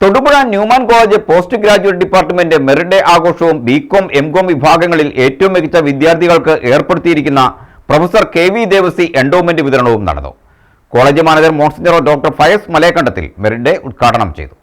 Thodupuzha Newman college post graduate department merit day ആഘോഷവും BCom MCom വിഭാഗങ്ങളിൽ ഏറ്റവും മികച്ച വിദ്യാർത്ഥികൾക്ക് ഏർപ്പെടുത്തിയിരിക്കുന്ന പ്രൊഫസർ കെ.വി. ദേവസി എൻഡോമെന്റ് വിതരണവും നടന്നു. College manager monsignor doctor Fayas Malayakandathil merit day ഉദ്ഘാടനം ചെയ്തു.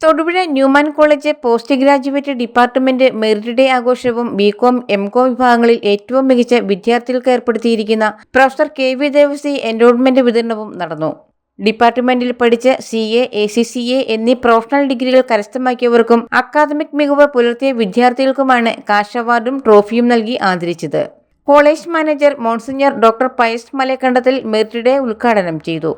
Thodupuzha Newman college post graduate department merit day ആഘോഷവും ബികോം എംകോം വിഭാഗങ്ങളിൽ ഏറ്റവും മികച്ച വിദ്യാർത്ഥികൾക്ക് ഏർപ്പെടുത്തിയിരിക്കുന്ന പ്രൊഫസർ കെ.വി. ദേവസി എൻഡോമെന്റ് വിതരണവും നടന്നു. ഡിപ്പാർട്ട്മെന്റിൽ പഠിച്ച CA, ACCA എന്നീ പ്രൊഫഷണൽ ഡിഗ്രികൾ കരസ്ഥമാക്കിയവർക്കും അക്കാദമിക് മികവ് പുലർത്തിയ വിദ്യാർത്ഥികൾക്കുമാണ് കാഷ് അവാർഡും ട്രോഫിയും നൽകി ആദരിച്ചത്. College manager monsignor doctor Fayas Malayakandathil merit day ഉദ്ഘാടനം ചെയ്തു.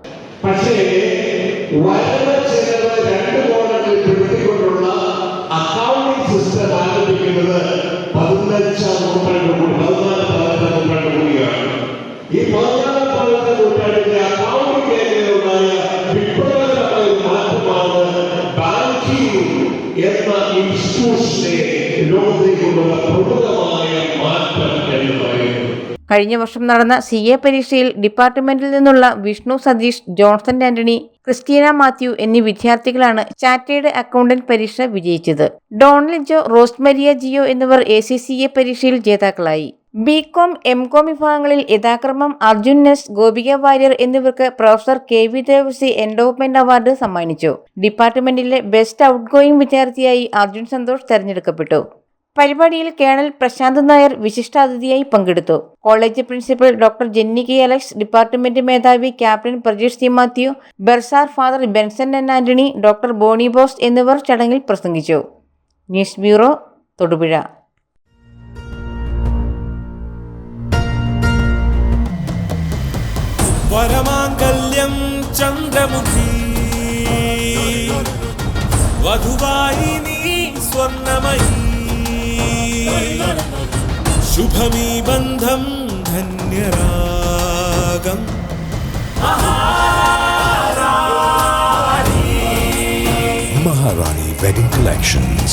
കഴിഞ്ഞ വർഷം നടന്ന CA പരീക്ഷയിൽ ഡിപ്പാർട്ട്മെന്റിൽ നിന്നുള്ള വിഷ്ണു സതീഷ്, ജോൺസൺ ആന്റണി, ക്രിസ്റ്റീന മാത്യു എന്നീ വിദ്യാർത്ഥികളാണ് ചാർട്ടേഡ് അക്കൗണ്ടന്റ് പരീക്ഷ വിജയിച്ചത്. ഡോണൽ ജോ, റോസ്മരിയ ജിയോ എന്നിവർ ACCA പരീക്ഷയിൽ ജേതാക്കളായി. ബികോം എംകോം വിഭാഗങ്ങളിൽ യഥാക്രമം അർജുൻ എസ്, ഗോപിക വാര്യർ എന്നിവർക്ക് professor K V. Devasi endowment award സമ്മാനിച്ചു. ഡിപ്പാർട്ട്മെന്റിലെ ബെസ്റ്റ് ഔട്ട് ഗോയിങ് വിദ്യാർത്ഥിയായി അർജുൻ സന്തോഷ് തെരഞ്ഞെടുക്കപ്പെട്ടു. പരിപാടിയിൽ കേണൽ പ്രശാന്ത് നായർ വിശിഷ്ടാതിഥിയായി പങ്കെടുത്തു. College principal doctor Jenny K. Alex, department മേധാവി captain Prajeesh C. Mathew, bursar father Benson N. Antony, doctor Boney Bose എന്നിവർ ചടങ്ങിൽ പ്രസംഗിച്ചു. News bureau, Thodupuzha. വരമാംഗല്യം ചന്ദ്രമുഖി വധുവായി നീ സ്വർണമയി ശുഭമീ ബന്ധം ധന്യരാഗം Maharani Wedding Collections,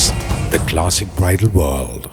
the classic bridal world.